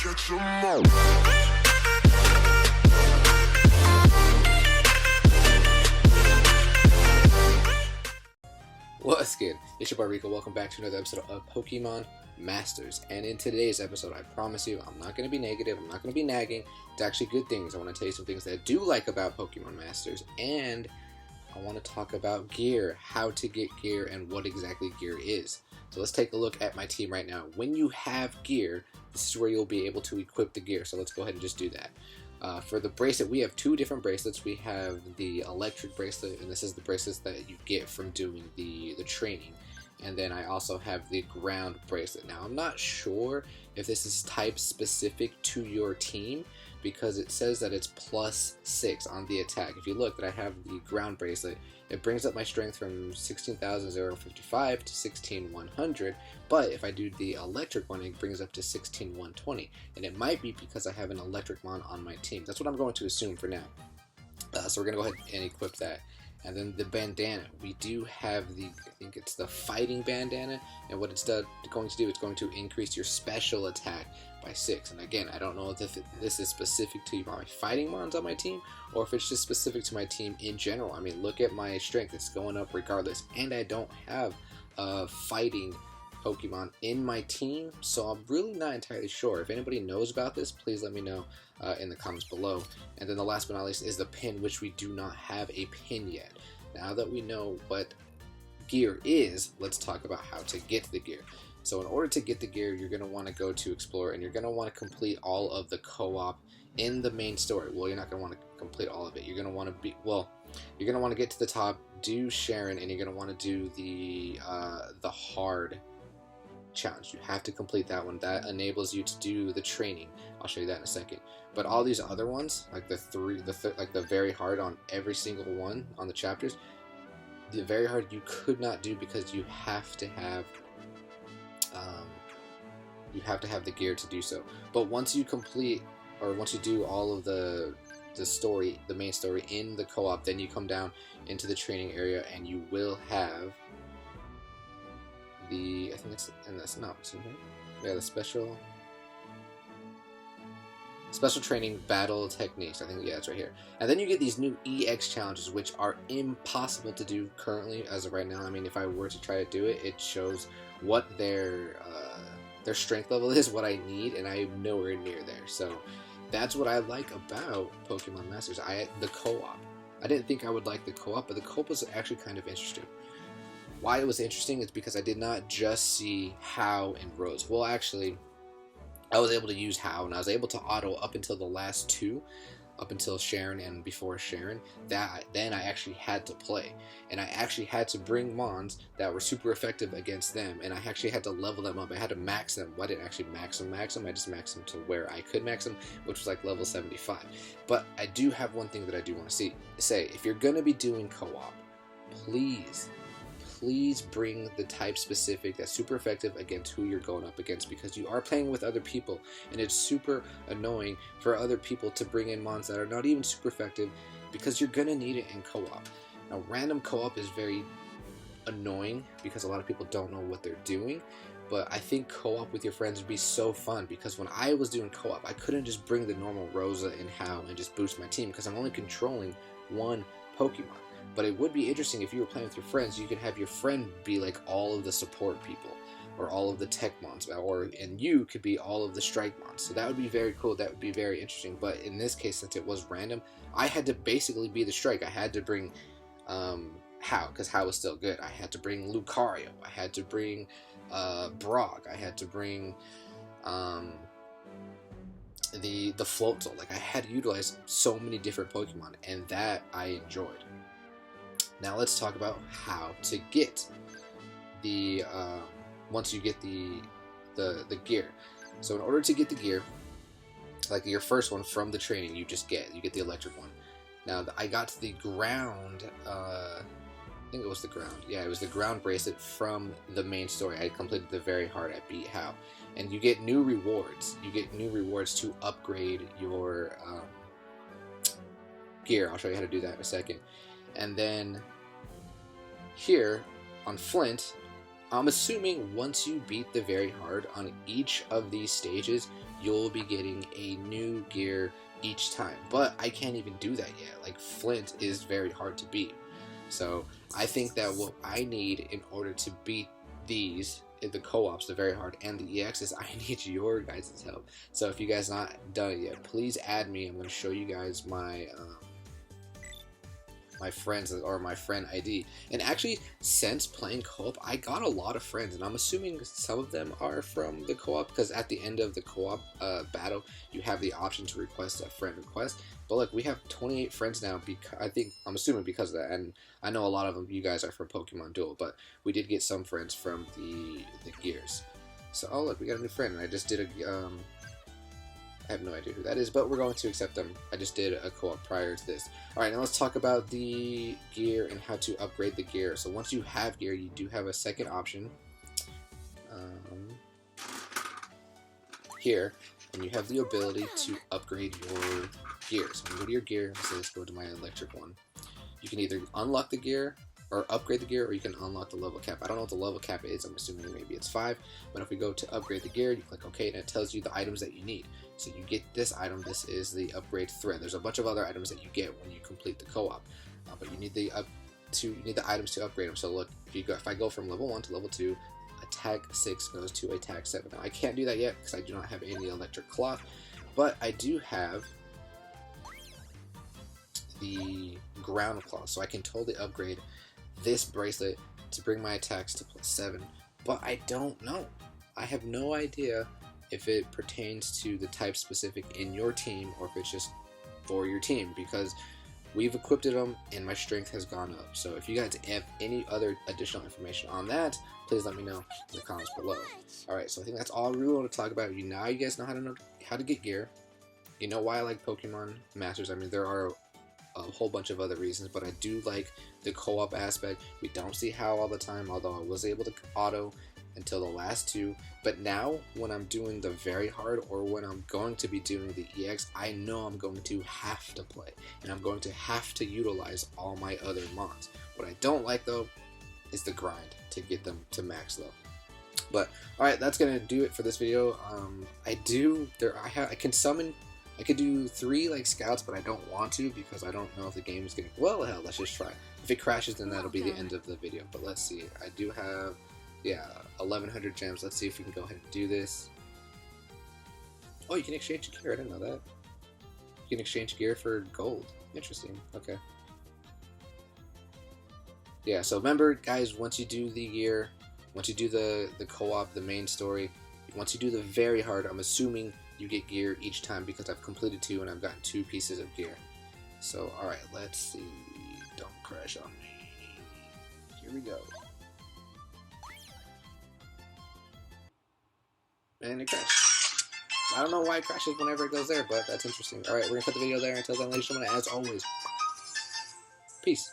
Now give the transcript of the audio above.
Catch 'em all. What's good? It's your boy Rico. Welcome back to another episode of Pokemon Masters. And in today's episode, I promise you, I'm not going to be negative. I'm not going to be nagging. It's actually good things. I want to tell you some things that I do like about Pokemon Masters. And I want to talk about gear, how to get gear, and what exactly gear is. So let's take a look at my team right now. When you have gear, this is where you'll be able to equip the gear. So let's go ahead and just do that. For the bracelet, we have two different bracelets. We have the electric bracelet, and this is the bracelets that you get from doing the training. And then I also have the ground bracelet. Now, I'm not sure if this is type specific to your team, because it says that it's +6 on the attack. If you look that I have the ground bracelet, it brings up my strength from 16,055 to 16,100, but if I do the electric one, it brings up to 16,120, and it might be because I have an electric mon on my team. That's what I'm going to assume for now. So we're going to go ahead and equip that. And then the bandana, we do have the, I think it's the fighting bandana, and what it's going to do, it's going to increase your special attack by 6. And again, I don't know if this is specific to my fighting mons on my team, or if it's just specific to my team in general. I mean, look at my strength, it's going up regardless, and I don't have a fighting Pokemon in my team, so I'm really not entirely sure. If anybody knows about this, please let me know in the comments below. And then the last but not least is the pin, which we do not have a pin yet. Now that we know what gear is, let's talk about how to get the gear. So in order to get the gear, you're going to want to go to Explore, and you're going to want to complete all of the co-op in the main story. Well, you're not going to want to complete all of it. You're going to want to you're going to want to get to the top, do Sharon, and you're going to want to do the hard challenge. You have to complete that one. That enables you to do the training. I'll show you that in a second. But all these other ones, like the very hard on every single one on the chapters, the very hard you could not do because you have to have the gear to do so. But once you complete, or once you do all of the story, the main story in the co-op, then you come down into the training area and you will have the, I think it's in this, no, it's in here. Yeah, the special training battle techniques. I think, yeah, it's right here. And then you get these new EX challenges, which are impossible to do currently as of right now. I mean, if I were to try to do it, it shows what their strength level is, what I need, and I'm nowhere near there. So that's what I like about Pokemon Masters. The co-op. I didn't think I would like the co-op, but the co-op was actually kind of interesting. Why it was interesting is because I did not just see Hau and Rose. Well, actually, I was able to use Hau, and I was able to auto up until the last two, up until Sharon and before Sharon. Then I actually had to play, and I actually had to bring mons that were super effective against them, and I actually had to level them up. I had to max them. Well, I didn't actually max them. I just maxed them to where I could max them, which was like level 75. But I do have one thing that I do want to say. If you're going to be doing co-op, please bring the type specific that's super effective against who you're going up against, because you are playing with other people, and it's super annoying for other people to bring in mons that are not even super effective, because you're gonna need it in co-op. Now, random co-op is very annoying because a lot of people don't know what they're doing, but I think co-op with your friends would be so fun, because when I was doing co-op, I couldn't just bring the normal Rosa and Hau and just boost my team, because I'm only controlling one Pokemon. But it would be interesting if you were playing with your friends. You could have your friend be like all of the support people, or all of the tech mons, and you could be all of the strike mons. So that would be very cool. That would be very interesting. But in this case, since it was random, I had to basically be the strike. I had to bring Hau, because Hau was still good. I had to bring Lucario. I had to bring Brock. I had to bring the Floatzel. Like, I had to utilize so many different Pokemon, and that I enjoyed. Now let's talk about how to get the once you get the gear. So in order to get the gear, like your first one from the training, you get the electric one. Now I got the ground. I think it was the ground. Yeah, it was the ground bracelet from the main story. I completed the very hard. I beat Hau, and you get new rewards. You get new rewards to upgrade your gear. I'll show you how to do that in a second. And then here on Flint, I'm assuming once you beat the very hard on each of these stages, you'll be getting a new gear each time. But I can't even do that yet. Like, Flint is very hard to beat. So I think that what I need in order to beat these, the co-ops, the very hard, and the EXs, I need your guys' help. So if you guys not done it yet, please add me. I'm going to show you guys my my friends or my friend ID. And actually, since playing co-op, I got a lot of friends, and I'm assuming some of them are from the co-op, because at the end of the co-op battle, you have the option to request a friend request. But look, we have 28 friends now, because I'm assuming because of that, and I know a lot of them, you guys are from Pokemon Duel, but we did get some friends from the gears. So, oh look, we got a new friend, and I just did a, I have no idea who that is, but we're going to accept them. I just did a co-op prior to this. Alright, now let's talk about the gear and how to upgrade the gear. So once you have gear, you do have a second option. Here, and you have the ability to upgrade your gear. So I'm going to go to your gear, so let's go to my electric one. You can either unlock the gear, or upgrade the gear, or you can unlock the level cap. I don't know what the level cap is, I'm assuming maybe it's 5, but if we go to upgrade the gear, you click OK, and it tells you the items that you need. So you get this item, this is the upgrade thread. There's a bunch of other items that you get when you complete the co-op, but you need the items to upgrade them. So look, if I go from level 1 to level 2, attack 6 goes to attack 7. Now I can't do that yet because I do not have any electric cloth, but I do have the ground claw, so I can totally upgrade this bracelet to bring my attacks to +7, but I don't know. I have no idea if it pertains to the type specific in your team or if it's just for your team, because we've equipped them and my strength has gone up. So if you guys have any other additional information on that, please let me know in the comments below. Alright, so I think that's all I really want to talk about. You guys know how to get gear. You know why I like Pokemon Masters. I mean, there are a whole bunch of other reasons, but I do like the co-op aspect. We don't see Hal all the time, although I was able to auto until the last 2, but now when I'm doing the very hard, or when I'm going to be doing the EX, I know I'm going to have to play, and I'm going to have to utilize all my other mods. What I don't like though is the grind to get them to max level. But alright, that's gonna do it for this video. I could do 3 like scouts, but I don't want to because I don't know if the game is gonna, well hell, let's just try. If it crashes, then that'll be the end of the video. But let's see, I do have, yeah, 1100 gems. Let's see if we can go ahead and do this. Oh, you can exchange gear. I didn't know that. You can exchange gear for gold. Interesting. Okay. Yeah, so remember, guys, once you do the gear, once you do the co-op, the main story, once you do the very hard, I'm assuming you get gear each time because I've completed 2 and I've gotten 2 pieces of gear. So, alright, let's see. Don't crash on me. Here we go. And it crashed. I don't know why it crashes whenever it goes there, but that's interesting. Alright, we're going to put the video there. Until then, ladies and gentlemen, as always, peace.